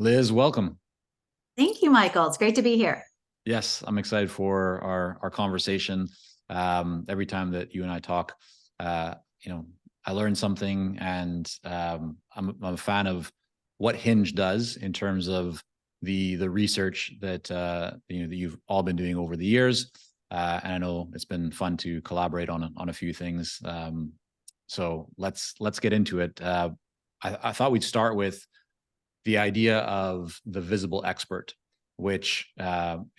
Liz, welcome. Thank you, Michael. It's great to be here. Yes, I'm excited for our conversation. Every time that you and I talk, uh, I learn something, and I'm a fan of what Hinge does in terms of the research that that you've all been doing over the years. And I know it's been fun to collaborate on a few things. So let's get into it. I thought we'd start with the idea of the visible expert, which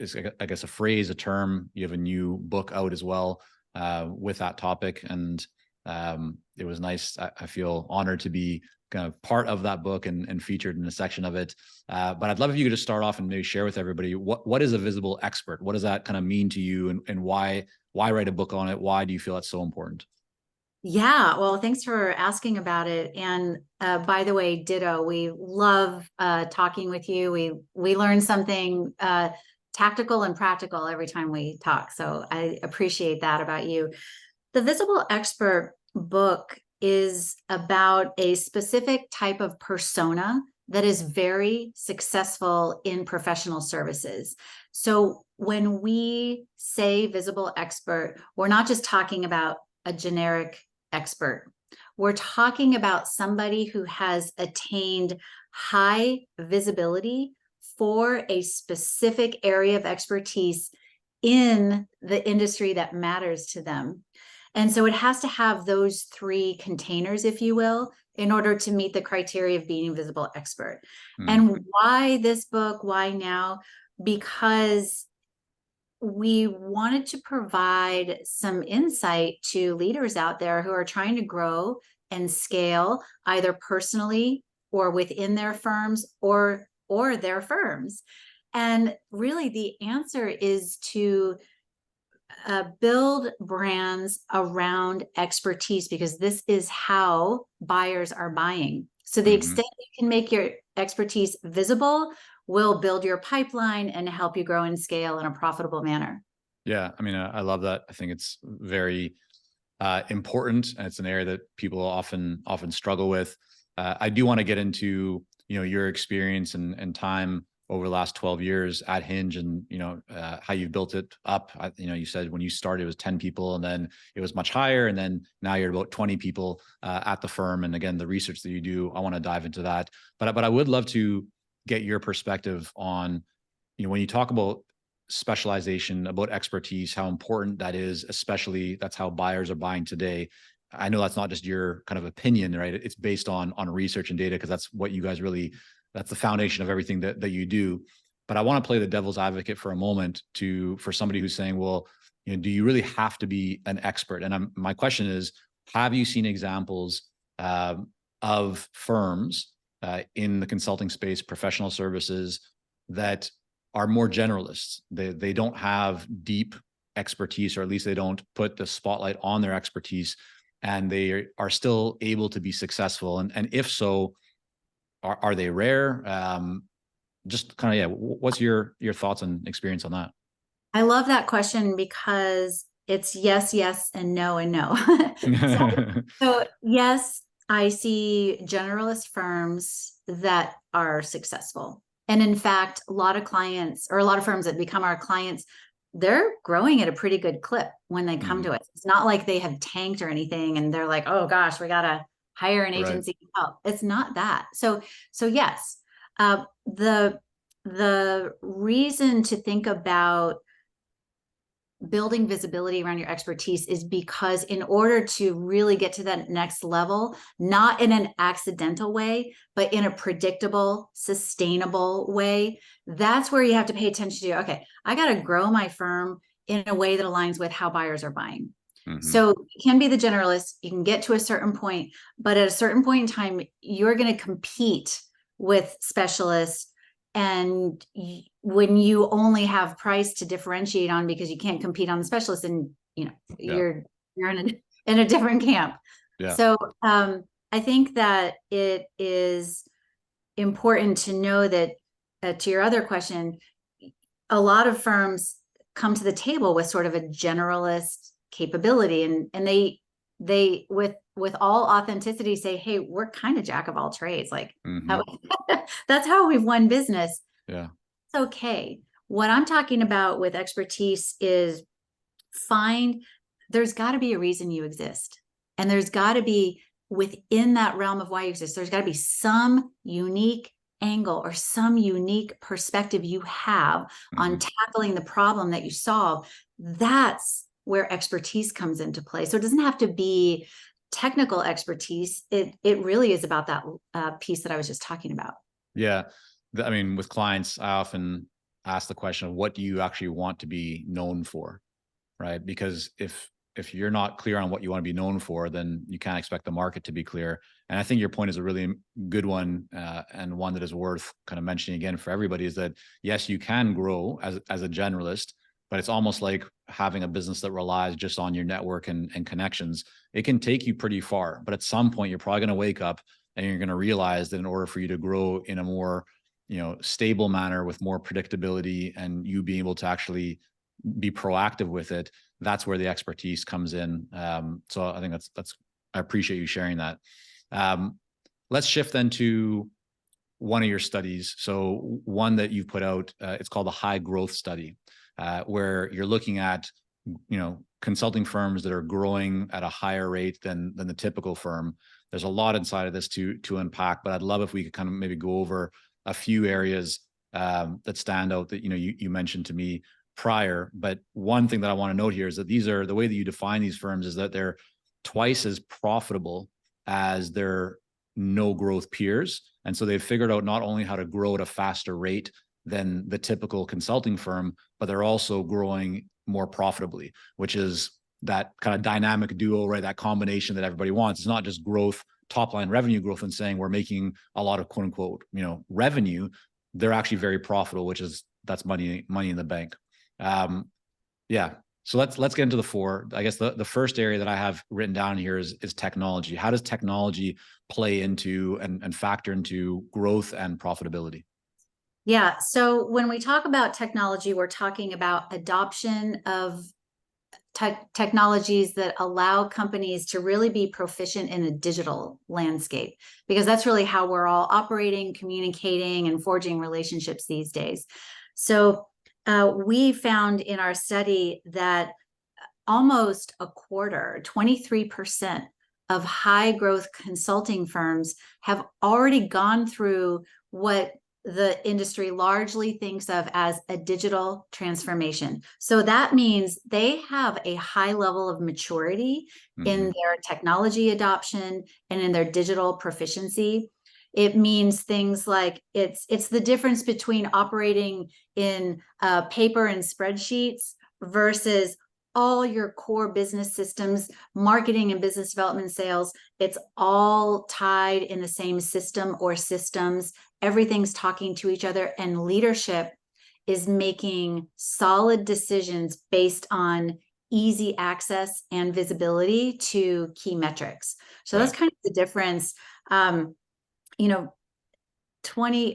is, I guess, a phrase, a term. You have a new book out as well with that topic, and it was nice. I feel honored to be kind of part of that book and featured in a section of it. But I'd love if you could just start off and maybe share with everybody what is a visible expert? What does that kind of mean to you, and why write a book on it? Why do you feel that's so important? Yeah, well, thanks for asking about it. And by the way, ditto. We love talking with you. We learn something tactical and practical every time we talk. So I appreciate that about you. The Visible Expert book is about a specific type of persona that is very successful in professional services. So when we say visible expert, we're not just talking about a generic expert. We're talking about somebody who has attained high visibility for a specific area of expertise in the industry that matters to them. And so it has to have those three containers, if you will, in order to meet the criteria of being a visible expert. And why this book? Why now? Because we wanted to provide some insight to leaders out there who are trying to grow and scale either personally or within their firms or their firms. And really the answer is to build brands around expertise, because this is how buyers are buying. So the extent you can make your expertise visible will build your pipeline and help you grow and scale in a profitable manner. Yeah, I mean, I love that. I think it's very important, and it's an area that people often struggle with. I do want to get into your experience and time over the last 12 years at Hinge, and how you've built it up. You said when you started it was 10 people, and then it was much higher, and then now you're about 20 people at the firm. And again, the research that you do, I want to dive into that. But I would love to get your perspective on when you talk about specialization, about expertise, how important that is, especially that's how buyers are buying today. I know that's not just your kind of opinion, right? It's based on research and data, because that's what you guys really, that's the foundation of everything that you do. But I want to play the devil's advocate for a moment for somebody who's saying, well, do you really have to be an expert? And my question is, have you seen examples of firms in the consulting space, professional services, that are more generalists? They don't have deep expertise, or at least they don't put the spotlight on their expertise, and they are still able to be successful. And if so, are they rare? Just kind of, yeah. What's your thoughts and experience on that? I love that question because it's yes, yes, and no, and no. so, so yes, I see generalist firms that are successful. And in fact, a lot of clients, or a lot of firms that become our clients, they're growing at a pretty good clip when they come to us. It's not like they have tanked or anything and they're like, oh gosh, we got to hire an Right. agency help. It's not that. So yes, the reason to think about building visibility around your expertise is because in order to really get to that next level, not in an accidental way, but in a predictable, sustainable way, that's where you have to pay attention to, okay, I got to grow my firm in a way that aligns with how buyers are buying. So you can be the generalist, you can get to a certain point, but at a certain point in time, you're going to compete with specialists. And when you only have price to differentiate on because you can't compete on the specialist, and you're in a different camp. Yeah. So I think that it is important to know that to your other question, a lot of firms come to the table with sort of a generalist capability, and they with with all authenticity say, hey, we're kind of jack of all trades. Like Hmm. how, that's how we've won business. Yeah. It's okay. What I'm talking about with expertise is there's got to be a reason you exist. And there's got to be within that realm of why you exist, there's got to be some unique angle or some unique perspective you have on Hmm. tackling the problem that you solve. That's where expertise comes into play. So it doesn't have to be technical expertise. It really is about that piece that I was just talking about. Yeah. I mean, with clients, I often ask the question of what do you actually want to be known for? Right? Because if you're not clear on what you want to be known for, then you can't expect the market to be clear. And I think your point is a really good one, and one that is worth kind of mentioning again for everybody. Is that yes, you can grow as a generalist, but it's almost like having a business that relies just on your network and connections. It can take you pretty far, but at some point, you're probably going to wake up and you're going to realize that in order for you to grow in a more stable manner with more predictability and you being able to actually be proactive with it, that's where the expertise comes in. So I think that's I appreciate you sharing that. Let's shift then to one of your studies. So one that you've put out, it's called the high growth study, where you're looking at consulting firms that are growing at a higher rate than the typical firm. There's a lot inside of this to unpack, but I'd love if we could kind of maybe go over a few areas that stand out that you mentioned to me prior. But one thing that I want to note here is that the way that you define these firms is that they're twice as profitable as their no growth peers. And so they've figured out not only how to grow at a faster rate than the typical consulting firm, but they're also growing more profitably, which is that kind of dynamic duo, right? That combination that everybody wants. It's not just growth, top line revenue growth, and saying we're making a lot of quote unquote, revenue. They're actually very profitable, that's money in the bank. Yeah. So let's get into the four. I guess the first area that I have written down here is technology. How does technology play into and factor into growth and profitability? Yeah. So when we talk about technology, we're talking about adoption of technologies that allow companies to really be proficient in a digital landscape, because that's really how we're all operating, communicating, and forging relationships these days. So we found in our study that almost a quarter, 23% of high growth consulting firms have already gone through what the industry largely thinks of as a digital transformation. So that means they have a high level of maturity in Mm-hmm. their technology adoption and in their digital proficiency. It means things like it's the difference between operating in paper and spreadsheets versus all your core business systems, marketing and business development, sales. It's all tied in the same system or systems. Everything's talking to each other, and leadership is making solid decisions based on easy access and visibility to key metrics. So Right. that's kind of the difference. You know,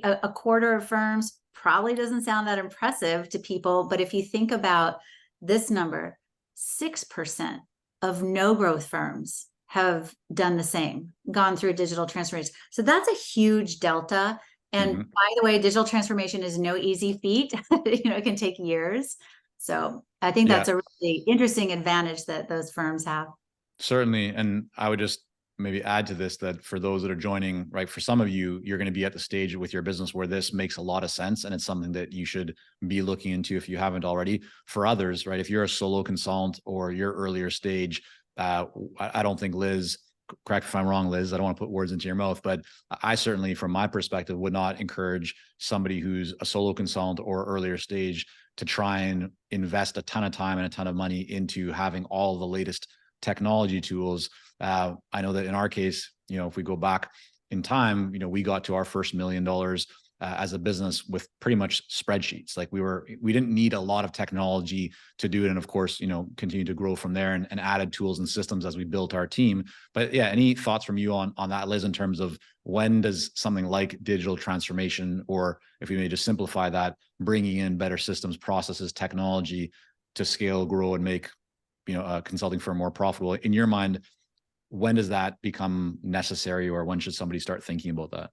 a quarter of firms probably doesn't sound that impressive to people, but if you think about this number, 6% of no growth firms have done the same, gone through a digital transformation. So that's a huge delta. And Mm-hmm. by the way, digital transformation is no easy feat. It can take years. So I think Yeah. that's a really interesting advantage that those firms have. Certainly. And I would just maybe add to this that for those that are joining, right, for some of you, you're going to be at the stage with your business where this makes a lot of sense. And it's something that you should be looking into if you haven't already. For others, right, if you're a solo consultant or you're earlier stage, I don't think Liz, correct if I'm wrong, Liz, I don't want to put words into your mouth, but I certainly, from my perspective, would not encourage somebody who's a solo consultant or earlier stage to try and invest a ton of time and a ton of money into having all the latest technology tools. I know that in our case, if we go back in time, we got to our first $1 million as a business with pretty much spreadsheets. Like we didn't need a lot of technology to do it. And of course, continue to grow from there and added tools and systems as we built our team. But yeah, any thoughts from you on that, Liz, in terms of when does something like digital transformation, or if we may just simplify that, bringing in better systems, processes, technology to scale, grow, and make a consulting firm more profitable, in your mind, when does that become necessary, or when should somebody start thinking about that?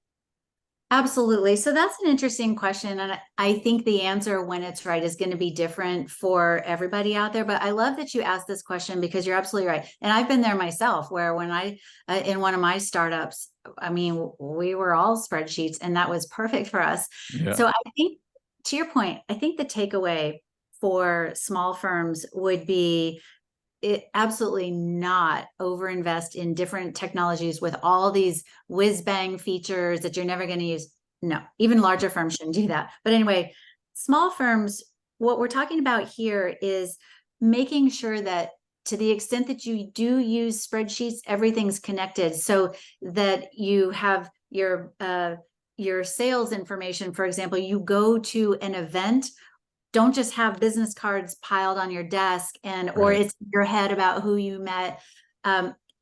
Absolutely. So that's an interesting question. And I think the answer, when it's right, is going to be different for everybody out there. But I love that you asked this question, because you're absolutely right. And I've been there myself, where when in one of my startups, I mean, we were all spreadsheets, and that was perfect for us. Yeah. So I think, to your point, I think the takeaway for small firms would be, it absolutely not overinvest in different technologies with all these whiz bang features that you're never going to use. No, even larger firms shouldn't do that. But anyway, small firms, what we're talking about here is making sure that, to the extent that you do use spreadsheets, everything's connected, so that you have your sales information. For example, you go to an event, don't just have business cards piled on your desk, or Right. it's in your head about who you met.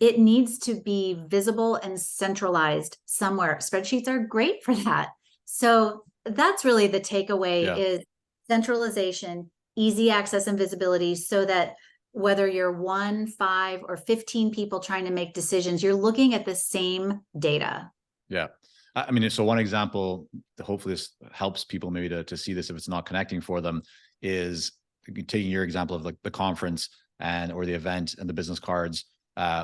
It needs to be visible and centralized somewhere. Spreadsheets are great for that. So that's really the takeaway, Yeah. is centralization, easy access and visibility, so that whether you're 1, 5, or 15 people trying to make decisions, you're looking at the same data. Yeah. I mean, so one example, hopefully this helps people maybe to see this if it's not connecting for them, is taking your example of like the conference or the event and the business cards,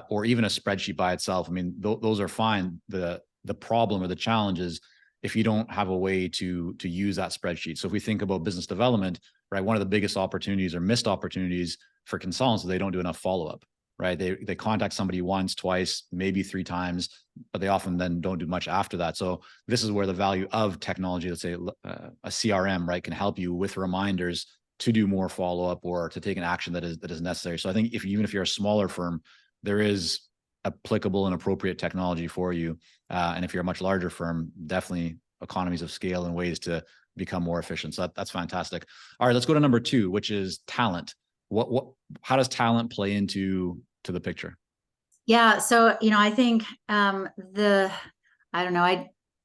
or even a spreadsheet by itself. I mean, those are fine. The problem or the challenge is if you don't have a way to use that spreadsheet. So if we think about business development, right, one of the biggest opportunities or missed opportunities for consultants is they don't do enough follow-up. Right. They contact somebody once, twice, maybe 3 times, but they often then don't do much after that. So this is where the value of technology, let's say a CRM, right, can help you with reminders to do more follow-up or to take an action that is necessary. So I think even if you're a smaller firm, there is applicable and appropriate technology for you. And if you're a much larger firm, definitely economies of scale and ways to become more efficient. So that's fantastic. All right, let's go to number 2, which is talent. How does talent play into the picture? Yeah. So, I think I don't know,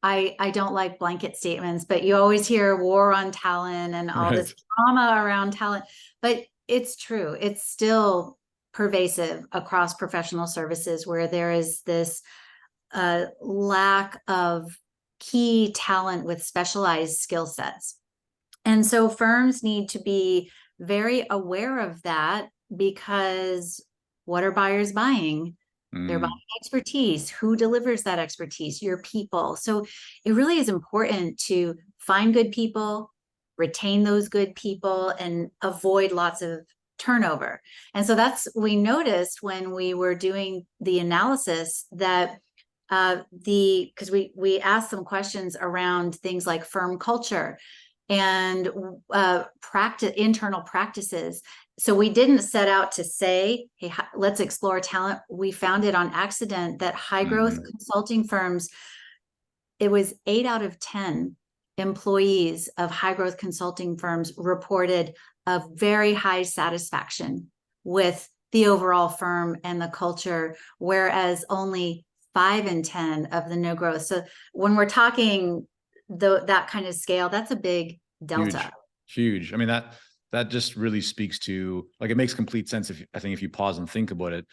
I don't like blanket statements, but you always hear war on talent and all Right. this drama around talent. But it's true. It's still pervasive across professional services, where there is this lack of key talent with specialized skill sets. And so firms need to be very aware of that, because what are buyers buying? They're buying Mm, expertise. Who delivers that expertise? Your people. So it really is important to find good people, retain those good people, and avoid lots of turnover. And so we noticed when we were doing the analysis that because we asked some questions around things like firm culture and internal practices. So we didn't set out to say, hey, let's explore talent. We found it on accident that high growth mhm. consulting firms, it was 8 out of 10 employees of high growth consulting firms reported a very high satisfaction with the overall firm and the culture, whereas only 5 in 10 of the no growth. So when we're talking that kind of scale, that's a big delta. Huge, huge. I mean, that just really speaks to, like, it makes complete sense I think if you pause and think about it,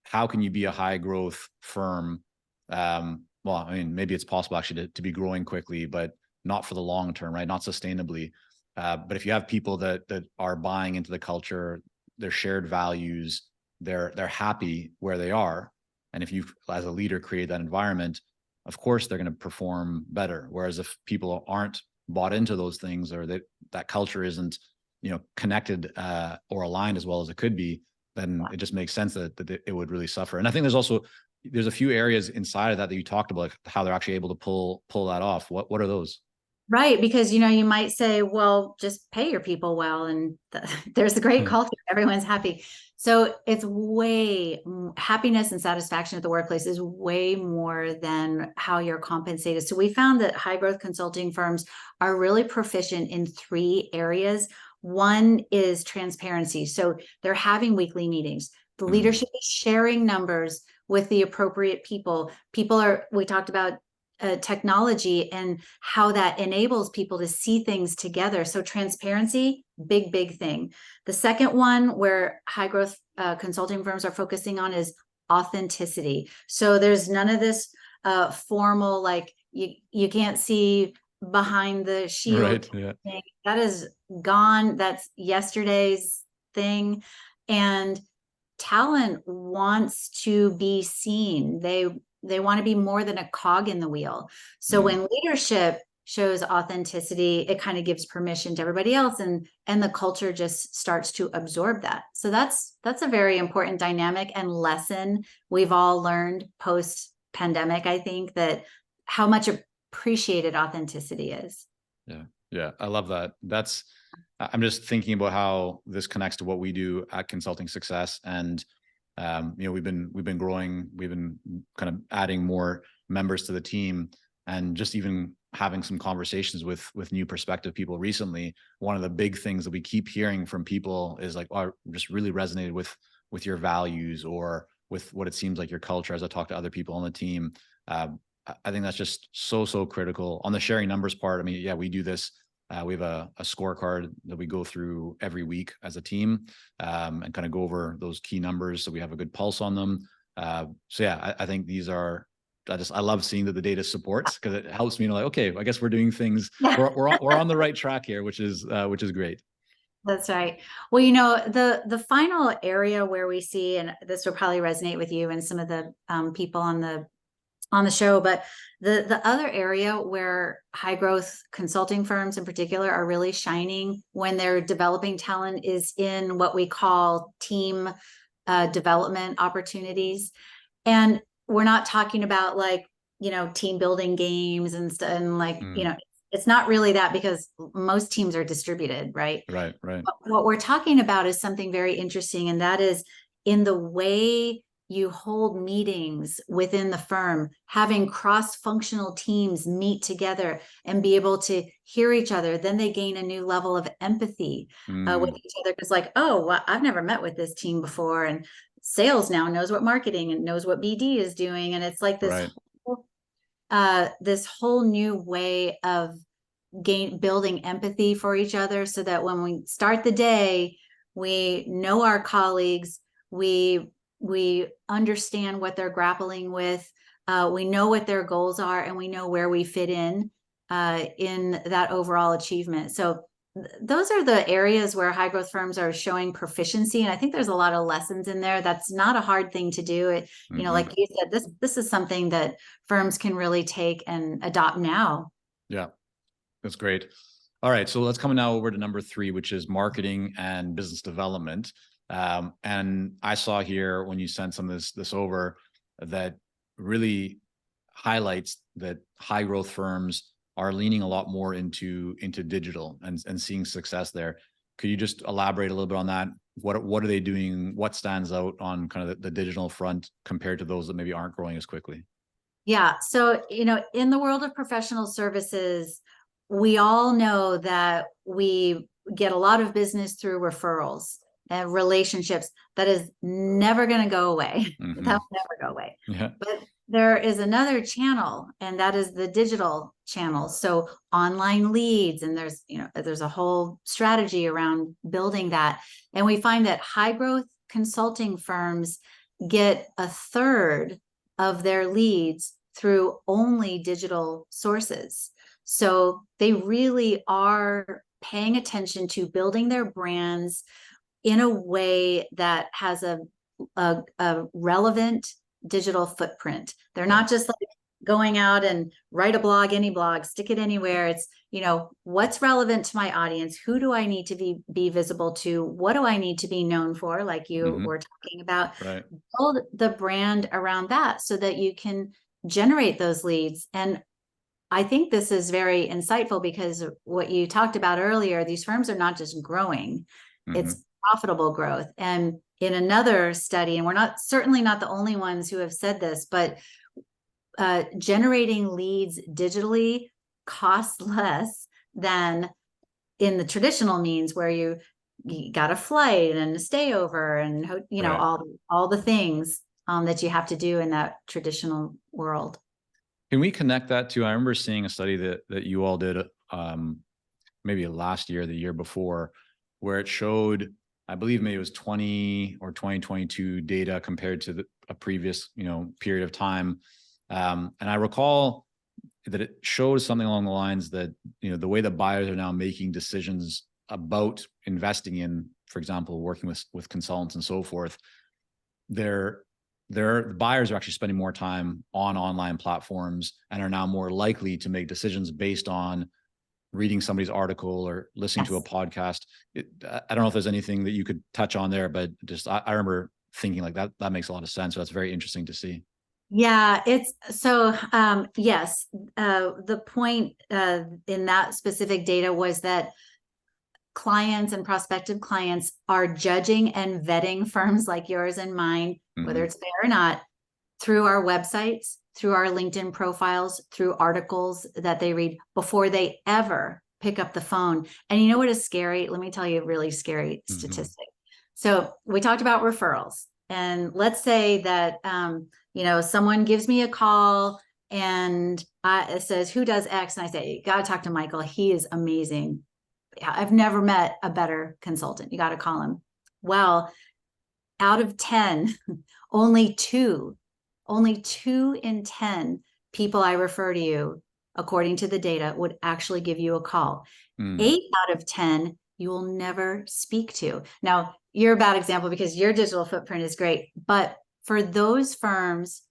how can you be a high growth firm? Well, I mean, maybe it's possible actually to be growing quickly, but not for the long term, right? Not sustainably. But if you have people that are buying into the culture, their shared values, they're happy where they are, and if you, as a leader, create that environment, of course they're going to perform better. Whereas if people aren't bought into those things, or that culture isn't, connected or aligned as well as it could be, then it just makes sense that it would really suffer. And I think there's a few areas inside of that you talked about, like how they're actually able to pull that off. What are those? Right, because you might say, well, just pay your people well, and there's a great culture, everyone's happy. So it's happiness and satisfaction at the workplace is way more than how you're compensated. So we found that high growth consulting firms are really proficient in 3 areas. One is transparency. So they're having weekly meetings. The Mhm. leadership is sharing numbers with the appropriate people. We talked about technology and how that enables people to see things together. So transparency, big thing. The second one where high growth consulting firms are focusing on is authenticity. So there's none of this formal, like you can't see behind the shield Right. Yeah. thing. That is gone. That's yesterday's thing. And talent wants to be seen. They want to be more than a cog in the wheel. So Mm. when leadership shows authenticity, it kind of gives permission to everybody else, and the culture just starts to absorb that. So that's a very important dynamic and lesson we've all learned post pandemic. I think that how much appreciated authenticity is. Yeah. Yeah. I love that. I'm just thinking about how this connects to what we do at Consulting Success. And, we've been growing, we've been kind of adding more members to the team, and just even having some conversations with new prospective people recently. One of the big things that we keep hearing from people is like, oh, I just really resonated with your values, or with what it seems like your culture, as I talk to other people on the team. I think that's just so critical. On the sharing numbers part, I mean, yeah, we do this. We have a scorecard that we go through every week as a team, and kind of go over those key numbers so we have a good pulse on them. So yeah, I think these are. I love seeing that the data supports, because it helps me know, like, okay, I guess we're doing things. We're on the right track here, which is great. That's right. Well, the final area where we see, and this will probably resonate with you and some of the people on the show, but the other area where high growth consulting firms in particular are really shining when they're developing talent is in what we call team development opportunities. And we're not talking about like, team building games and like, Mm, it's not really that, because most teams are distributed, right? right, right. What we're talking about is something very interesting, and that is in the way you hold meetings within the firm, having cross-functional teams meet together and be able to hear each other. Then they gain a new level of empathy with Mm, each other. Because like, oh, well, I've never met with this team before, and sales now knows what marketing and knows what BD is doing, and it's like right. this whole new way of building empathy for each other, so that when we start the day, we know our colleagues, we understand what they're grappling with, we know what their goals are, and we know where we fit in that overall achievement. So those are the areas where high growth firms are showing proficiency, and I think there's a lot of lessons in there. That's not a hard thing to do. Hmm. Like you said, this is something that firms can really take and adopt now. Yeah, that's great. All right, so let's come now over to number 3, which is marketing and business development. And I saw here when you sent some of this over, that really highlights that high growth firms are leaning a lot more into digital, and seeing success there. Could you just elaborate a little bit on that? What are they doing? What stands out on kind of the digital front compared to those that maybe aren't growing as quickly? Yeah. So, in the world of professional services, we all know that we get a lot of business through referrals and relationships. That is never going to go away. That Hmm. will never go away. Yeah. But there is another channel, and that is the digital channel. So online leads, and there's a whole strategy around building that. And we find that high growth consulting firms get a third of their leads through only digital sources. So they really are paying attention to building their brands in a way that has a relevant digital footprint. They're Right. not just like going out and write a blog, any blog, stick it anywhere. It's, what's relevant to my audience? Who do I need to be visible to? What do I need to be known for? Like you Hmm. were talking about, Right. build the brand around that so that you can generate those leads. And I think this is very insightful, because what you talked about earlier, these firms are not just growing, Hmm. it's profitable growth. And in another study, and we're certainly not the only ones who have said this, but generating leads digitally costs less than in the traditional means, where you got a flight and a stay over and Right. all the things that you have to do in that traditional world. Can we connect that to? I remember seeing a study that you all did, maybe last year, the year before, where it showed I believe maybe it was 20 or 2022 data compared to a previous, period of time. And I recall that it shows something along the lines that, the way that buyers are now making decisions about investing in, for example, working with consultants and so forth, their buyers are actually spending more time on online platforms and are now more likely to make decisions based on reading somebody's article or listening to a Yes. podcast. I don't know if there's anything that you could touch on there, but just I remember thinking like that makes a lot of sense. So that's very interesting to see. Yeah, it's so yes, the point in that specific data was that clients and prospective clients are judging and vetting firms like yours and mine, whether it's fair or not, through our websites, through our LinkedIn profiles, through articles that they read before they ever pick up the phone. And you know what is scary? Let me tell you a really scary statistic. So we talked about referrals. And let's say that, someone gives me a call and it says, who does X? And I say, you got to talk to Michael. He is amazing. I've never met a better consultant. You got to call him. Well, out of 10, only two in 10 people I refer to you, according to the data, would actually give you a call. 8 out of 10, you will never speak to. Now, you're a bad example because your digital footprint is great. But for those firms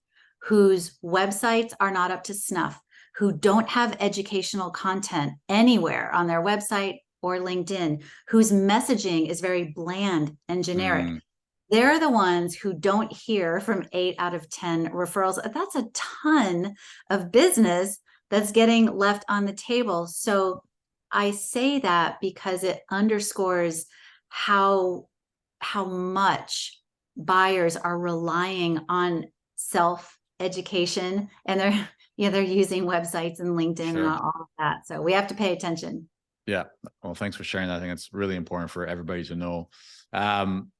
whose websites are not up to snuff, who don't have educational content anywhere on their website or LinkedIn, whose messaging is very bland and generic, they're the ones who don't hear from 8 out of 10 referrals. That's a ton of business that's getting left on the table. So I say that because it underscores how much buyers are relying on self-education, and they're using websites and LinkedIn and all of that. So we have to pay attention. Yeah. Well, thanks for sharing that. I think it's really important for everybody to know.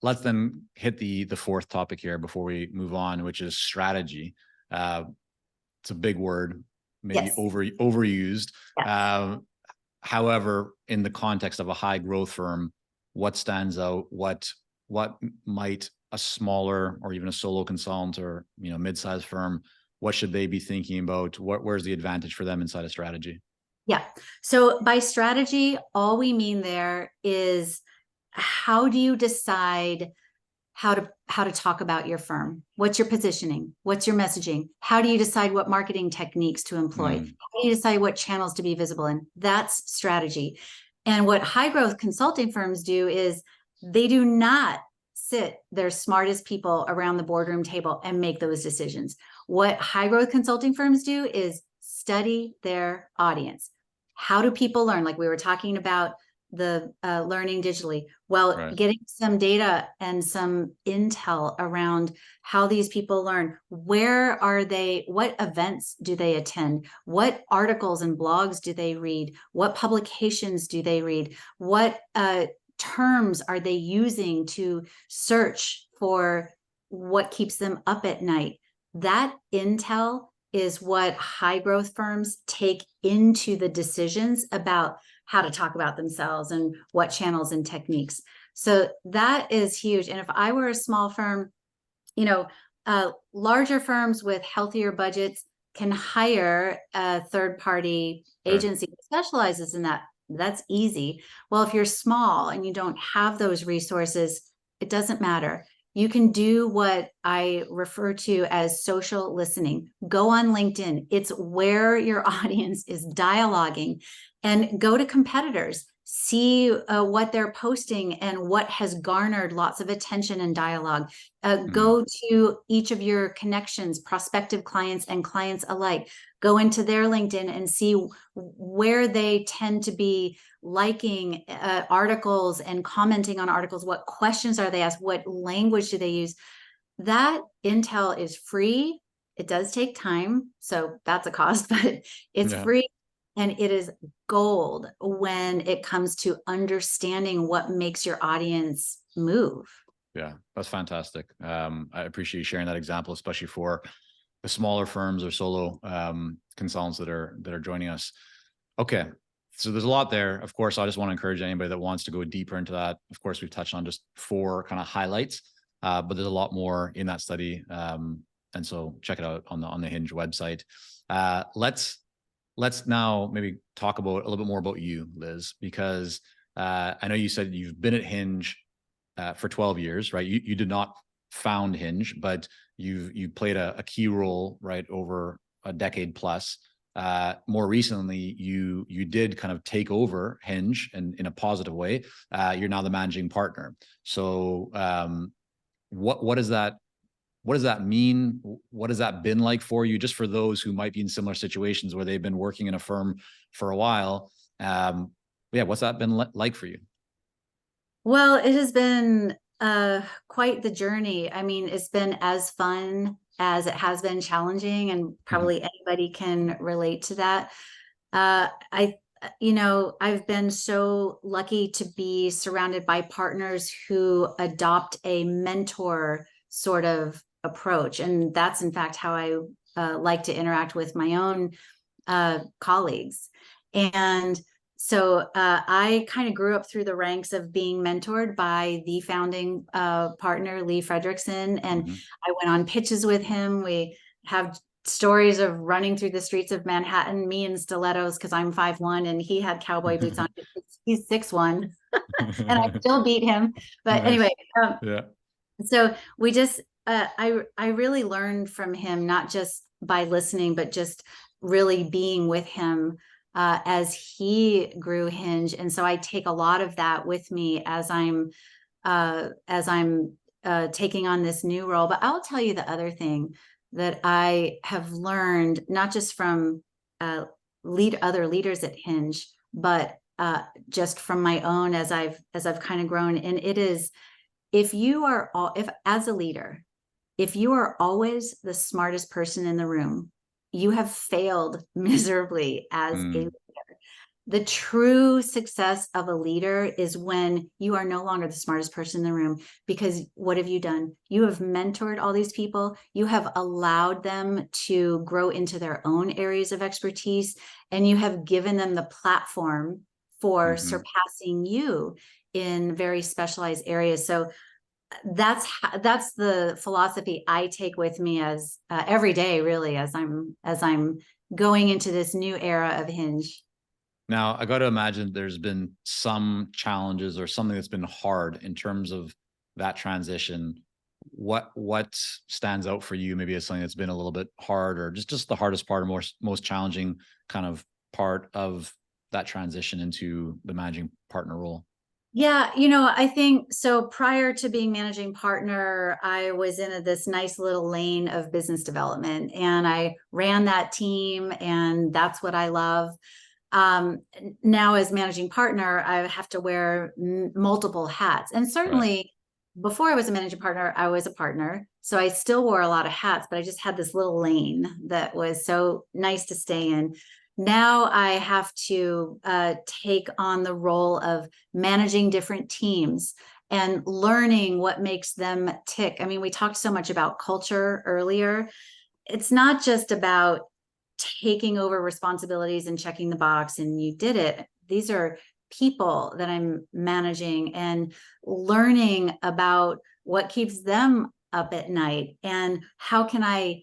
Let's then hit the fourth topic here before we move on, which is strategy. It's a big word, maybe Yes. overused. Yeah. However, in the context of a high growth firm, what stands out? What might a smaller or even a solo consultant or mid-sized firm, what should they be thinking about? Where's the advantage for them inside of strategy? Yeah. So by strategy, all we mean there is, how do you decide how to talk about your firm? What's your positioning? What's your messaging? How do you decide what marketing techniques to employ? How do you decide what channels to be visible in? That's strategy. And what high growth consulting firms do is they do not sit their smartest people around the boardroom table and make those decisions. What high growth consulting firms do is study their audience. How do people learn? Like we were talking about the learning digitally. Well, getting some data and some intel around how these people learn. Where are they? What events do they attend? What articles and blogs do they read? What publications do they read? What terms are they using to search for what keeps them up at night? That intel is what high growth firms take into the decisions about how to talk about themselves and what channels and techniques. So that is huge. And if I were a small firm, larger firms with healthier budgets can hire a third-party agency that specializes in that. That's easy. Well, if you're small and you don't have those resources, it doesn't matter. You can do what I refer to as social listening. Go on LinkedIn. It's where your audience is dialoguing, and go to competitors. See what they're posting and what has garnered lots of attention and dialogue. Go to each of your connections, prospective clients and clients alike. Go into their LinkedIn and see where they tend to be liking articles and commenting on articles. What questions are they asked? What language do they use? That intel is free. It does take time, so that's a cost, but it's free. And it is gold when it comes to understanding what makes your audience move. Yeah, that's fantastic. I appreciate you sharing that example, especially for the smaller firms or solo consultants that are joining us. Okay, So there's a lot there. Of course, I just want to encourage anybody that wants to go deeper into that. Of course, we've touched on just 4 kind of highlights, but there's a lot more in that study. And so check it out on the Hinge website. Let's now maybe talk about a little bit more about you, Liz, because I know you said you've been at Hinge for 12 years, right? You did not found Hinge, but you played a key role, right, over a decade plus. More recently, you did kind of take over Hinge in a positive way. You're now the managing partner. So what does that mean? What has that been like for you? Just for those who might be in similar situations where they've been working in a firm for a while. Yeah, what's that been like for you? Well, it has been quite the journey. I mean, it's been as fun as it has been challenging, and probably anybody can relate to that. I, I've been so lucky to be surrounded by partners who adopt a mentor sort of approach. And that's in fact how I like to interact with my own colleagues. And so I kind of grew up through the ranks of being mentored by the founding partner, Lee Fredrickson. And I went on pitches with him. We have stories of running through the streets of Manhattan, me in stilettos because I'm 5'1" and he had cowboy boots on. He's 6'1" and I still beat him. But Nice. anyway, Yeah. so we just, I really learned from him, not just by listening, but just really being with him as he grew Hinge. And so I take a lot of that with me as I'm taking on this new role. But I'll tell you the other thing that I have learned, not just from other leaders at Hinge, but just from my own as I've kind of grown. And it is, if as a leader, if you are always the smartest person in the room, you have failed miserably as a leader. The true success of a leader is when you are no longer the smartest person in the room, because what have you done? You have mentored all these people. You have allowed them to grow into their own areas of expertise, and you have given them the platform for surpassing you in very specialized areas. So that's the philosophy I take with me as every day, really, as I'm going into this new era of Hinge. Now, I got to imagine there's been some challenges or something that's been hard in terms of that transition. What stands out for you maybe as something that's been a little bit hard, or just the hardest part, or most challenging kind of part of that transition into the managing partner role? Yeah, I think so. Prior to being managing partner, I was in this nice little lane of business development, and I ran that team, and that's what I love. Now as managing partner, I have to wear multiple hats. And Right. certainly before I was a managing partner, I was a partner. So I still wore a lot of hats, but I just had this little lane that was so nice to stay in. Now I have to take on the role of managing different teams and learning what makes them tick. I mean, we talked so much about culture earlier. It's not just about taking over responsibilities and checking the box and you did it. These are people that I'm managing, and learning about what keeps them up at night, and how can I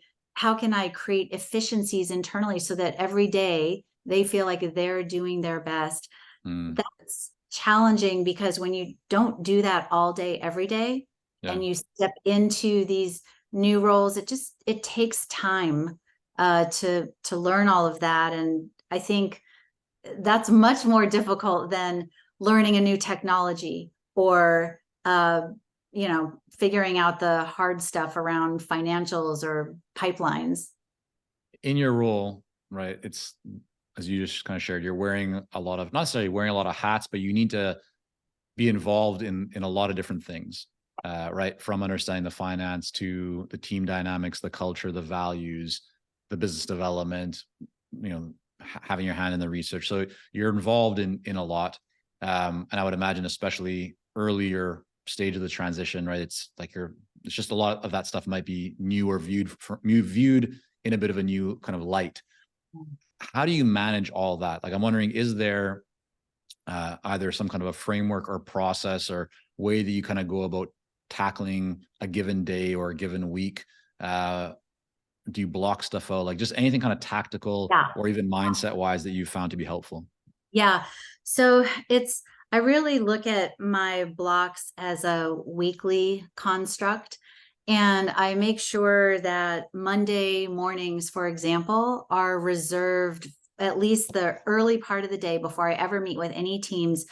create efficiencies internally so that every day they feel like they're doing their best. That's challenging, because when you don't do that all day every day, Yeah. and you step into these new roles, it takes time to learn all of that. And I think that's much more difficult than learning a new technology, or figuring out the hard stuff around financials or pipelines. In your role, right? It's, as you just kind of shared, you're wearing a lot of, not necessarily wearing a lot of hats, but you need to be involved in a lot of different things, right? From understanding the finance to the team dynamics, the culture, the values, the business development, having your hand in the research. So you're involved in a lot. And I would imagine, especially earlier stage of the transition, right? It's like it's just a lot of that stuff might be new, or viewed in a bit of a new kind of light. how do you manage all that? Like, I'm wondering, is there either some kind of a framework or process or way that you kind of go about tackling a given day or a given week? Do you block stuff out? Like, just anything kind of tactical Yeah. or even mindset wise that you found to be helpful? Yeah. So I really look at my blocks as a weekly construct. And I make sure that Monday mornings, for example, are reserved, at least the early part of the day before I ever meet with any teams,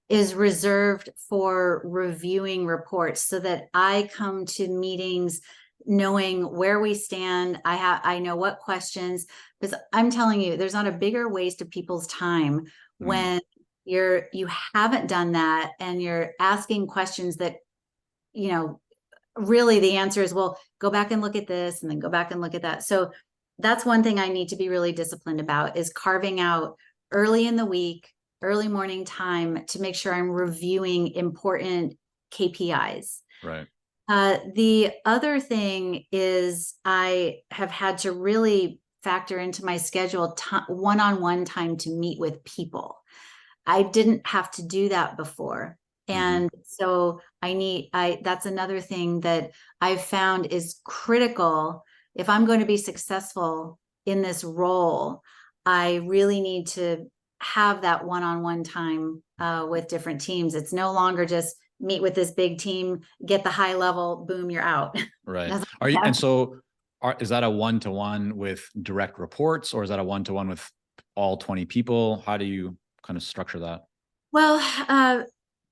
is reserved for reviewing reports so that I come to meetings knowing where we stand. I know what questions, because I'm telling you, there's not a bigger waste of people's time Mm, when you haven't done that and you're asking questions that, you know, really the answer is, well, go back and look at this and then go back and look at that. So that's one thing I need to be really disciplined about, is carving out early in the week, early morning time to make sure I'm reviewing important KPIs. right. The other thing is I have had to really factor into my schedule one-on-one time to meet with people. I didn't have to do that before. Hmm. And so that's another thing that I've found is critical. If I'm going to be successful in this role, I really need to have that one-on-one time with different teams. It's no longer just meet with this big team, get the high level, boom, you're out. Right. That's- Are you, and so is that a one-to-one with direct reports, or is that a one-to-one with all 20 people? How do you kind of structure that? Well,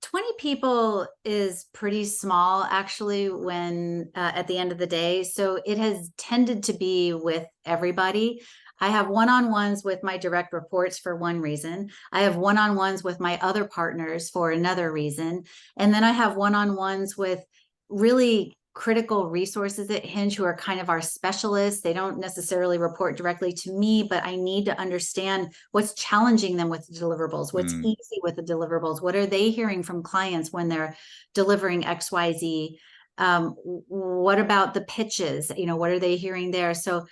20 people is pretty small actually when at the end of the day. So it has tended to be with everybody. I have one-on-ones with my direct reports for one reason. I have one-on-ones with my other partners for another reason. And then I have one-on-ones with really critical resources at Hinge who are kind of our specialists. They don't necessarily report directly to me, but I need to understand what's challenging them with the deliverables, what's Mm, easy with the deliverables, what are they hearing from clients when they're delivering XYZ. What about the pitches? What are they hearing there? So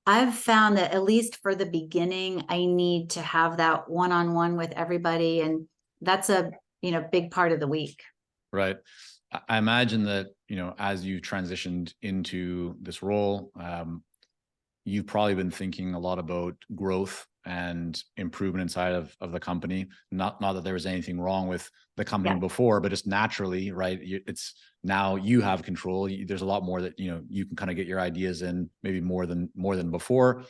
I've found that at least for the beginning, I need to have that one-on-one with everybody. And that's a, big part of the week. right. I imagine that, as you transitioned into this role, you've probably been thinking a lot about growth and improvement inside of the company. Not that there was anything wrong with the company Yeah. before, but just naturally, right? It's now you have control. There's a lot more that you can kind of get your ideas in, maybe more than before.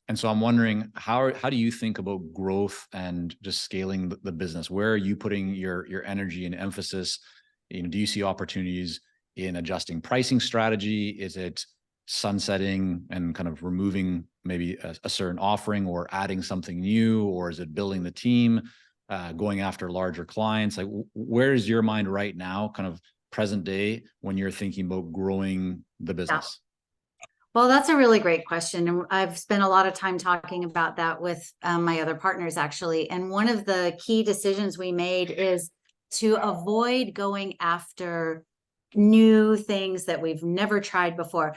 And so I'm wondering, how do you think about growth and just scaling the business? Where are you putting your energy and emphasis? Do you see opportunities in adjusting pricing strategy? Is it sunsetting and kind of removing maybe a certain offering or adding something new, or is it building the team, going after larger clients? Like, where's your mind right now, kind of present day, when you're thinking about growing the Yeah. business? Well, that's a really great question. And I've spent a lot of time talking about that with my other partners, actually. And one of the key decisions we made is to avoid going after new things that we've never tried before.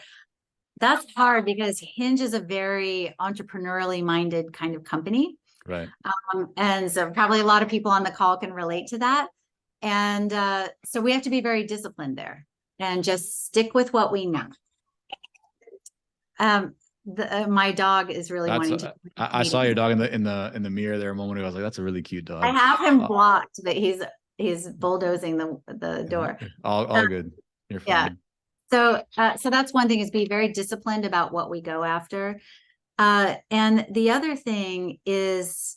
That's hard because Hinge is a very entrepreneurially minded kind of company. Right. And so probably a lot of people on the call can relate to that. And so we have to be very disciplined there and just stick with what we know. Um, my dog is really That's wanting to I saw meetings. your dog in the mirror there a moment ago. I was like, that's a really cute I dog. have him Uh, blocked, but he's bulldozing the door. all Um, good. You're yeah. fine. So that's one thing, is be very disciplined about what we go after. And the other thing is,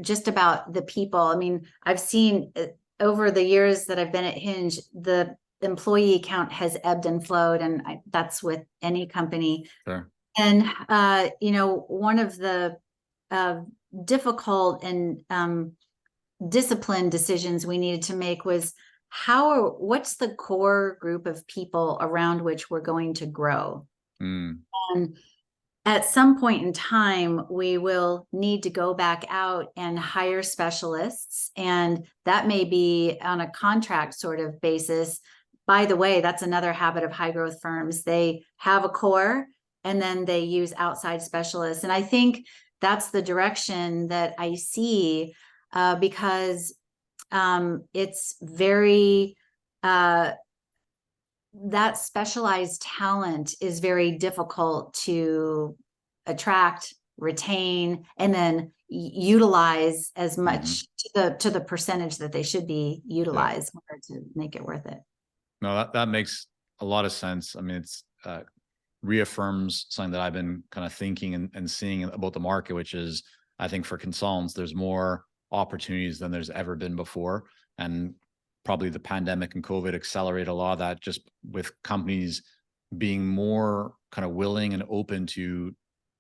just about the people. I mean, I've seen over the years that I've been at Hinge, the employee count has ebbed and flowed, and that's with any company. Sure. And one of the uh, difficult and disciplined decisions we needed to make was what's the core group of people around which we're going to grow. Mm, And at some point in time, we will need to go back out and hire specialists. And that may be on a contract sort of basis. By the way, that's another habit of high growth firms. They have a core and then they use outside specialists. And I think that's the direction that I see, because it's very, that specialized talent is very difficult to attract, retain, and then utilize as much to the percentage that they should be Yeah. utilized in order to make it worth it. No, that makes a lot of sense. I mean, it's reaffirms something that I've been kind of thinking and seeing about the market, which is, I think for consultants, there's more opportunities than there's ever been before. And probably the pandemic and COVID accelerated a lot of that, just with companies being more kind of willing and open to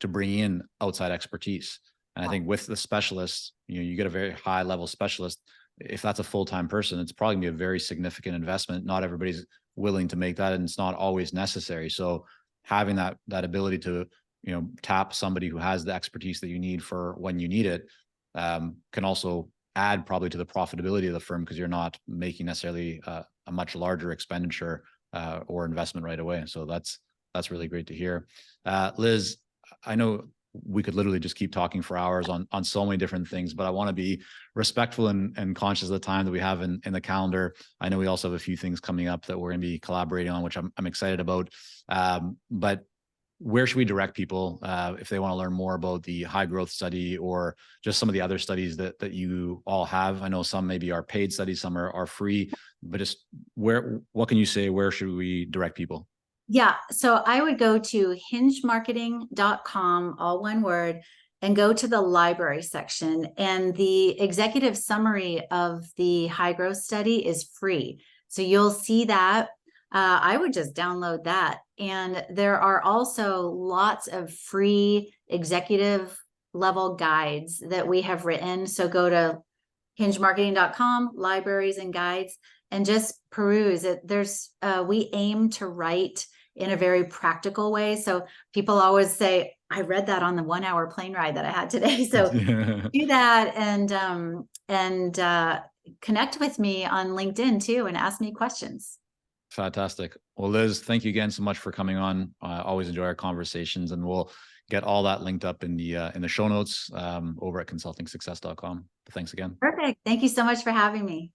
bring in outside expertise. And I think with the specialists, you get a very high level specialist. If that's a full-time person, it's probably gonna be a very significant investment. Not everybody's willing to make that, and it's not always necessary. So having that ability to tap somebody who has the expertise that you need for when you need it, can also add probably to the profitability of the firm, because you're not making necessarily a much larger expenditure or investment right away. So that's really great to hear. Liz, I know we could literally just keep talking for hours on so many different things, but I want to be respectful and conscious of the time that we have in the calendar. I know we also have a few things coming up that we're going to be collaborating on, which I'm excited about. But where should we direct people if they want to learn more about the high growth study, or just some of the other studies that you all have? I know some maybe are paid studies, some are free, but just what can you say? Where should we direct people? Yeah, so I would go to hingemarketing.com, all one word, and go to the library section. And the executive summary of the high growth study is free. So you'll see that. I would just download that. And there are also lots of free executive level guides that we have written. So go to hingemarketing.com, libraries and guides, and just peruse it. We aim to write in a very practical way. So people always say, I read that on the 1 hour plane ride that I had today. So do that, and connect with me on LinkedIn too, and ask me questions. Fantastic. Well, Liz, thank you again so much for coming on. I always enjoy our conversations, and we'll get all that linked up in the show notes over at consultingsuccess.com. Thanks again. Perfect. Thank you so much for having me.